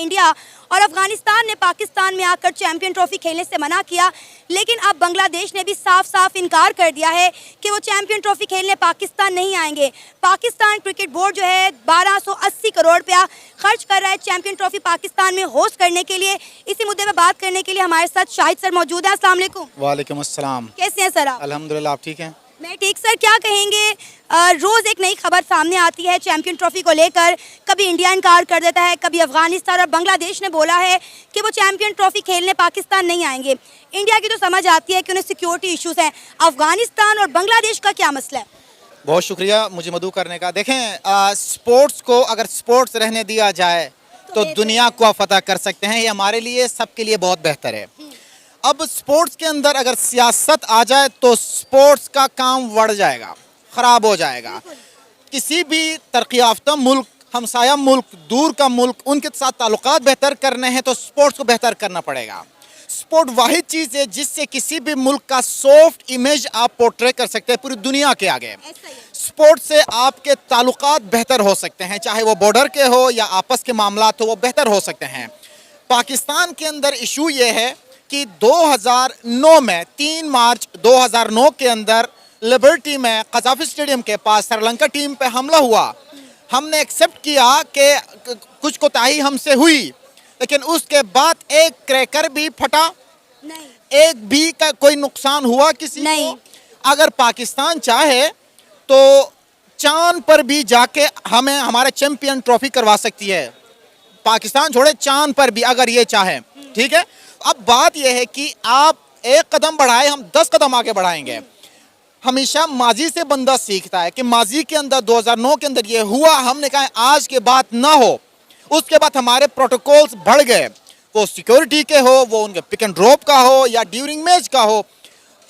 India और अफगानिस्तान ने पाकिस्तान में आकर चैंपियन ट्रॉफी खेलने से मना किया, लेकिन अब बांग्लादेश ने भी साफ साफ इनकार कर दिया है कि वो चैंपियन ट्रॉफी खेलने पाकिस्तान नहीं आएंगे। पाकिस्तान क्रिकेट बोर्ड जो है 1280 करोड़ रुपया खर्च कर रहा है चैंपियन ट्रॉफी पाकिस्तान में होस्ट करने के लिए। इसी मुद्दे पर बात करने के लिए हमारे साथ शाहिद सर मौजूद हैं। अस्सलाम वालेकुम। वालेकुम अस्सलाम। कैसे हैं सर आप? अल्हम्दुलिल्लाह, आप ठीक हैं? मैं ठीक। सर क्या कहेंगे, रोज़ एक नई खबर सामने आती है चैंपियन ट्रॉफी को लेकर। कभी इंडिया इनकार कर देता है, कभी अफगानिस्तान और बांग्लादेश ने बोला है कि वो चैंपियन ट्रॉफी खेलने पाकिस्तान नहीं आएंगे। इंडिया की तो समझ आती है कि उन्हें सिक्योरिटी इश्यूज हैं। अफगानिस्तान और बांग्लादेश का क्या मसला है? बहुत शुक्रिया मुझे मदऊ करने का। देखें, स्पोर्ट्स को अगर स्पोर्ट्स रहने दिया जाए तो दुनिया को फतह कर सकते हैं। ये हमारे लिए, सबके लिए बहुत बेहतर है। अब स्पोर्ट्स के अंदर अगर सियासत आ जाए तो स्पोर्ट्स का काम बढ़ जाएगा, ख़राब हो जाएगा। किसी भी तरक्की याफ्ता मुल्क, हमसाया मुल्क, दूर का मुल्क, उनके साथ ताल्लुकात बेहतर करने हैं तो स्पोर्ट्स को बेहतर करना पड़ेगा। स्पोर्ट वाहिद चीज़ है जिससे किसी भी मुल्क का सॉफ्ट इमेज आप पोर्ट्रे कर सकते हैं पूरी दुनिया के आगे। स्पोर्ट से आपके ताल्लुकात बेहतर हो सकते हैं, चाहे वो बॉर्डर के हो या आपस के मामलात हो, वो बेहतर हो सकते हैं। पाकिस्तान के अंदर इशू ये है कि 2009 में 3 मार्च 2009 के अंदर लिबर्टी में कज़ाफ़ी स्टेडियम के पास श्रीलंका टीम पे हमला हुआ। हमने एक्सेप्ट किया कि कुछ कोताही हमसे हुई, लेकिन उसके बाद एक क्रैकर भी फटा नहीं, एक भी का कोई नुकसान हुआ किसी नहीं। को अगर पाकिस्तान चाहे तो चांद पर भी जाके हमें हमारे चैंपियन ट्रॉफी करवा सकती है। पाकिस्तान छोड़े, चांद पर भी अगर ये चाहे, ठीक है। अब बात यह है कि आप एक कदम बढ़ाए, हम 10 कदम आगे बढ़ाएंगे। हमेशा माजी से बंदा सीखता है कि माजी के अंदर 2009 के अंदर ये हुआ, हमने कहा आज के बाद ना हो। उसके बाद हमारे प्रोटोकॉल्स बढ़ गए, वो सिक्योरिटी के हो, वो उनके पिक एंड ड्रॉप का हो या ड्यूरिंग मैच का हो,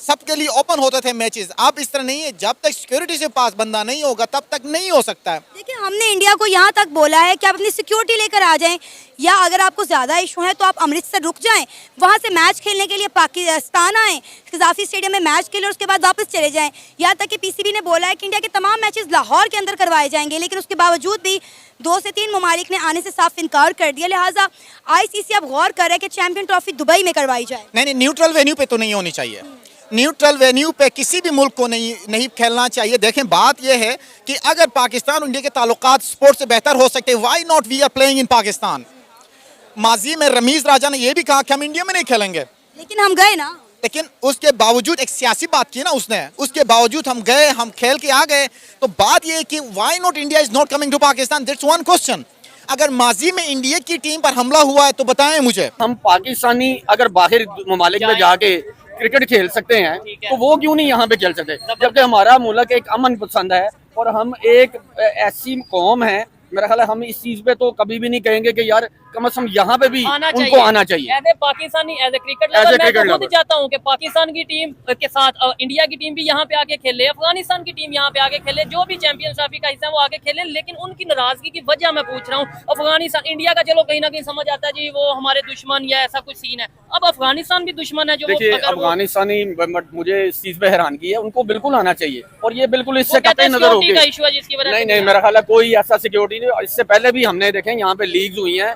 सबके लिए ओपन होते थे मैचेस। अब इस तरह नहीं है, जब तक सिक्योरिटी से पास बंदा नहीं होगा तब तक नहीं हो सकता है। देखिए, हमने इंडिया को यहाँ तक बोला है कि आप अपनी सिक्योरिटी लेकर आ जाएं, या अगर आपको ज़्यादा इशू है तो आप अमृतसर रुक जाएं, वहाँ से मैच खेलने के लिए पाकिस्तान आएँ, कज़ाफ़ी स्टेडियम में मैच खेलें, उसके बाद वापस चले जाएं। यहाँ तक कि पीसीबी ने बोला है कि इंडिया के तमाम मैचेस लाहौर के अंदर करवाए जाएंगे, लेकिन उसके बावजूद भी 2 से 3 ममालिक ने आने से साफ इनकार कर दिया। लिहाजा ICC अब गौर कर रहा है कि चैंपियन ट्रॉफी दुबई में करवाई जाए। नहीं, न्यूट्रल वेन्यू पे तो नहीं होनी चाहिए। न्यूट्रल वेन्यू पे किसी भी मुल्क को नहीं खेलना चाहिए। देखें, बात यह है कि अगर पाकिस्तान और इंडिया के ताल्लुकात स्पोर्ट्स से बेहतर हो सकते, why not we are playing in Pakistan. माजी में रमीज राजा ने यह भी कहा कि हम इंडिया में नहीं खेलेंगे, लेकिन हम गए ना। लेकिन उसके बावजूद एक सियासी बात की ना उसने, उसके बावजूद हम गए, हम खेल के आ गए। तो बात यह है कि why not India is not coming to Pakistan, that's one question. अगर माजी में इंडिया की टीम पर हमला हुआ है तो बताएं मुझे। हम पाकिस्तानी अगर बाहर ममालिक में जाके क्रिकेट खेल सकते हैं तो वो क्यों नहीं यहाँ पे खेल सकते, जबकि हमारा मुल्क एक अमन पसंद है और हम एक ऐसी कौम है। मेरा ख्याल है हम इस चीज पे तो कभी भी नहीं कहेंगे कि यार कम से कम यहाँ पे भी उनको आना चाहिए। As a Pakistani, as a cricket lover मैं तो खुद चाहता हूँ कि पाकिस्तान की टीम के साथ इंडिया की टीम भी यहाँ पे आके खेले, अफगानिस्तान की टीम यहाँ पे आके खेले, जो भी चैंपियन ट्रॉफी का हिस्सा है वो आके खेले। लेकिन उनकी नाराजगी की वजह मैं पूछ रहा हूँ। अफगानिस्तान, इंडिया का चलो कहीं ना कहीं समझ आता है जी वो हमारे दुश्मन या ऐसा कुछ सीन है, अब अफगानिस्तान भी दुश्मन है। जो देखिए, अफगानिस्तानी मुझे इस चीज पे हैरानगी है, उनको बिल्कुल आना चाहिए और ये बिल्कुल इससे कतई नजर होगी। जिसकी वजह नहीं, मेरा ख्याल है कोई ऐसा सिक्योरिटी नहीं। इससे पहले भी हमने देखे यहाँ पे लीग्स हुई हैं,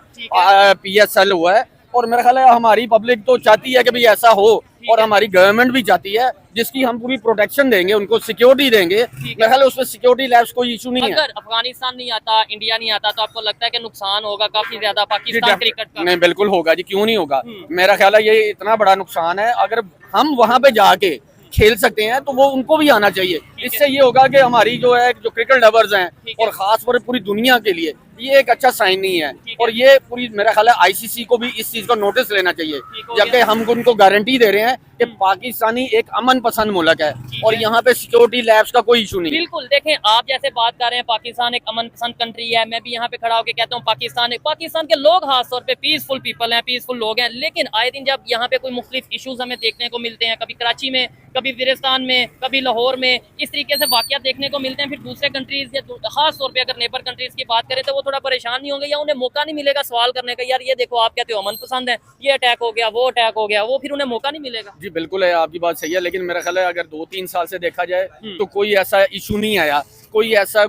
PSL हुआ है, और मेरा ख्याल है हमारी पब्लिक तो चाहती है कि भाई ऐसा हो और हमारी गवर्नमेंट भी चाहती है, जिसकी हम पूरी प्रोटेक्शन देंगे, उनको सिक्योरिटी देंगे। मेरा ख्याल है उसमें सिक्योरिटी लैब्स कोई इशू नहीं है। अगर अफगानिस्तान नहीं आता, इंडिया नहीं आता, तो आपको लगता है कि नुकसान होगा काफी ज्यादा पाकिस्तान क्रिकेट का? नहीं, बिल्कुल होगा जी, क्यों नहीं होगा। मेरा ख्याल है ये इतना बड़ा नुकसान है। अगर हम वहाँ पे जाके खेल सकते हैं तो वो उनको भी आना चाहिए। इससे ये होगा कि हमारी जो क्रिकेट लवर्स हैं और खास तौर पूरी दुनिया के लिए ये एक अच्छा साइन नहीं है। और ये पूरी मेरा ख्याल है ICC को भी इस चीज का नोटिस लेना चाहिए, जबकि हम उनको गारंटी दे रहे हैं कि पाकिस्तानी एक अमन पसंद मुल्क है और यहाँ पे सिक्योरिटी लैब्स का कोई इशू नहीं है। बिल्कुल, देखें आप जैसे बात कर रहे हैं पाकिस्तान एक अमन पसंद कंट्री है, मैं भी यहाँ पे खड़ा होकर कहता हूँ पाकिस्तान के लोग खास तौर पे पीसफुल पीपल हैं, पीसफुल लोग हैं। लेकिन आए दिन जब यहाँ पे कोई मुख्तलिफ इशूज हमें देखने को मिलते हैं, कभी कराची में, कभी वज़ीरिस्तान में, कभी लाहौर में, इस तरीके से वाक़यात देखने को मिलते हैं, फिर दूसरे कंट्रीज या खास तौर पे अगर नेबर कंट्रीज की बात करें तो वो थोड़ा परेशान नहीं होंगे या उन्हें मौका नहीं मिलेगा सवाल करने का, यार ये देखो आप कहते हो अमन पसंद है, ये अटैक हो गया, वो अटैक हो गया, वो फिर उन्हें मौका नहीं मिलेगा। जी बिल्कुल है, आपकी बात सही है, लेकिन मेरा ख्याल है अगर 2-3 साल से देखा जाए तो कोई ऐसा इशू नहीं आया कोई ऐसा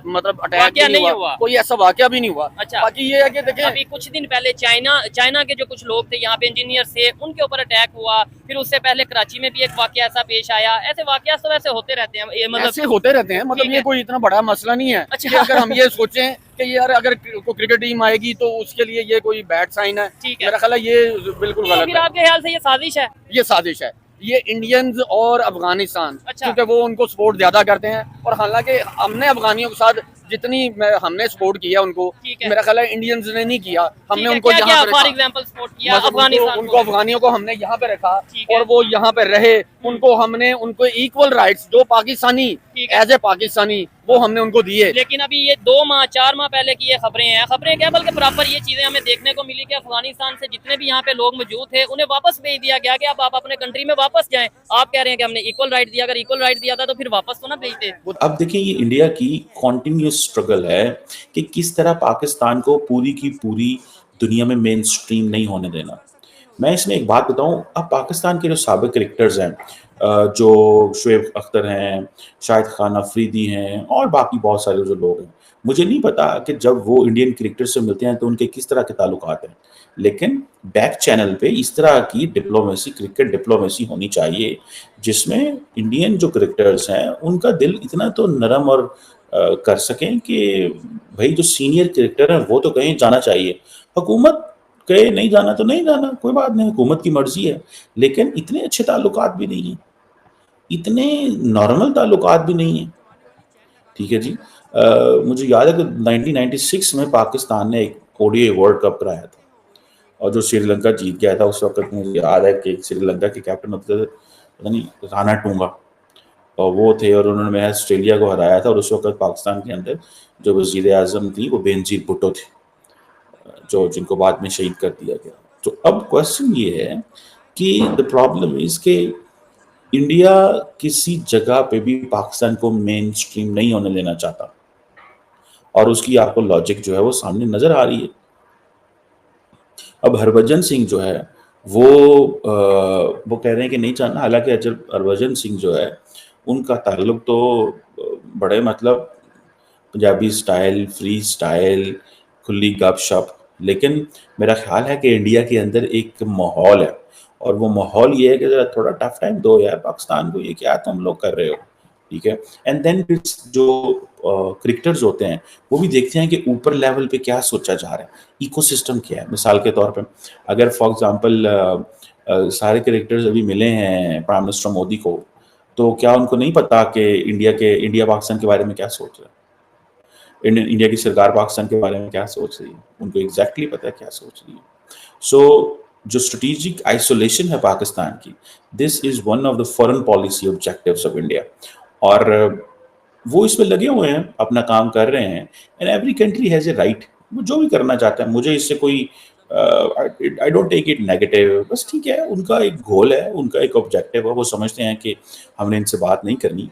मतलब अटैक वाकया भी नहीं नहीं हुआ। हुआ, कोई ऐसा वाकया भी नहीं हुआ। अच्छा। बाकी ये है कि देखें, अभी कुछ दिन पहले चाइना के जो कुछ लोग थे यहाँ पे इंजीनियर थे, उनके ऊपर अटैक हुआ। फिर उससे पहले कराची में भी एक वाकया ऐसा पेश आया। ऐसे वाकया तो वैसे होते रहते हैं, ये मतलब ऐसे होते रहते हैं, मतलब ठीक ये है। कोई इतना बड़ा मसला नहीं है। अच्छा। कि अगर हम ये सोचें कि यार अगर कोई क्रिकेट टीम आएगी तो उसके लिए ये कोई बैड साइन है, ठीक है। मेरा ख्याल है ये बिल्कुल तो गलत फिर है। आपके ख्याल से ये साजिश है? ये साजिश है, ये इंडियंस और अफगानिस्तान, अच्छा। क्योंकि वो उनको सपोर्ट ज्यादा करते हैं। और हालांकि हमने अफगानियों के साथ जितनी हमने सपोर्ट किया उनको, ठीक है। मेरा ख्याल है इंडियंस ने नहीं किया। हमने ठीक है, उनको क्या यहाँ क्या पे फॉर रखा, एग्जांपल सपोर्ट किया मतलब अफगानिस्तान उनको अफगानियों को हमने यहाँ पे रखा ठीक है। और वो यहाँ पे रहे। उनको हमने उनको इक्वल राइट्स जो पाकिस्तानी ठीक है। एज ए पाकिस्तानी वो हमने उनको दिए। लेकिन अभी ये 2 माह 4 माह पहले की ये खबरें क्या बल्कि प्रॉपर ये चीजें हमें देखने को मिली कि अफगानिस्तान से जितने भी यहाँ पे लोग मौजूद थे उन्हें वापस भेज दिया गया कि अब आप अपने कंट्री में वापस जाएं। आप कह रहे हैं कि हमने इक्वल राइट दिया, अगर इक्वल राइट दिया था तो फिर वापस तो ना भेजते। अब देखिए, ये इंडिया की कॉन्टिन्यूस स्ट्रगल है कि किस तरह पाकिस्तान को पूरी की पूरी दुनिया में मेन स्ट्रीम नहीं होने देना। मैं इसमें एक बात बताऊं, अब पाकिस्तान के जो साबिक क्रिकेटर्स हैं, जो शुएब अख्तर हैं, शाहिद खान अफरीदी हैं और बाकी बहुत सारे जो लोग हैं, मुझे नहीं पता कि जब वो इंडियन क्रिकेटर से मिलते हैं तो उनके किस तरह के ताल्लुकात हैं, लेकिन बैक चैनल पे इस तरह की डिप्लोमेसी, क्रिकेट डिप्लोमेसी होनी चाहिए जिसमें इंडियन जो क्रिकेटर्स हैं उनका दिल इतना तो नरम और कर सकें कि भाई जो सीनियर क्रिकेटर हैं वो तो कहीं जाना चाहिए, हुकूमत कहे नहीं जाना तो नहीं जाना, कोई बात नहीं, हुकूमत की मर्जी है, लेकिन इतने अच्छे ताल्लुकात भी नहीं हैं, इतने नॉर्मल ताल्लुकात भी नहीं हैं। ठीक है जी। मुझे याद है कि 1996 में पाकिस्तान ने एक ओडीआई वर्ल्ड कप कराया था और जो श्रीलंका जीत गया था उस वक्त मुझे याद है कि श्रीलंका के कैप्टन होते थे, पता नहीं, राणा टूंगा, और वो थे और उन्होंने मैच ऑस्ट्रेलिया को हराया था। और उस वक्त पाकिस्तान के अंदर जो वज़ीर आज़म थी वो बेनज़ीर भुट्टो थे, जो जिनको बाद में शहीद कर दिया गया। तो अब क्वेश्चन ये है कि द प्रॉब्लम इज के इंडिया किसी जगह पे भी पाकिस्तान को मेन स्ट्रीम नहीं होने देना चाहता और उसकी आपको लॉजिक जो है वो सामने नजर आ रही है। अब हरभजन सिंह जो है वो कह रहे हैं कि नहीं चाहना, हालांकि हरभजन सिंह जो है उनका ताल्लुक तो बड़े मतलब पंजाबी स्टाइल, फ्री स्टाइल, खुली गपशप, लेकिन मेरा ख्याल है कि इंडिया के अंदर एक माहौल है और वो माहौल ये है कि ज़रा थोड़ा टफ टाइम दो यार पाकिस्तान को, ये क्या तुम लोग कर रहे हो, ठीक है। एंड देन जो क्रिकेटर्स होते हैं वो भी देखते हैं कि ऊपर लेवल पे क्या सोचा जा रहा है, इकोसिस्टम क्या है। मिसाल के तौर पे अगर फॉर एग्जांपल सारे क्रिकेटर्स अभी मिले हैं प्राइम मिनिस्टर मोदी को, तो क्या उनको नहीं पता कि इंडिया पाकिस्तान के बारे में क्या सोच रहा है, इंडिया की सरकार पाकिस्तान के बारे में क्या सोच रही है, उनको एग्जैक्टली पता है क्या सोच रही है। सो जो स्ट्रेटेजिक आइसोलेशन है पाकिस्तान की, this is one of the foreign policy objectives of India, और वो इसमें लगे हुए हैं, अपना काम कर रहे हैं। And every country has a right, वो जो भी करना चाहता है, मुझे इससे कोई I don't take it negative, बस ठीक है, उनका एक गोल है, उनका एक ऑब्जेक्टिव है, वो समझते हैं कि हमने इनसे बात नहीं करनी।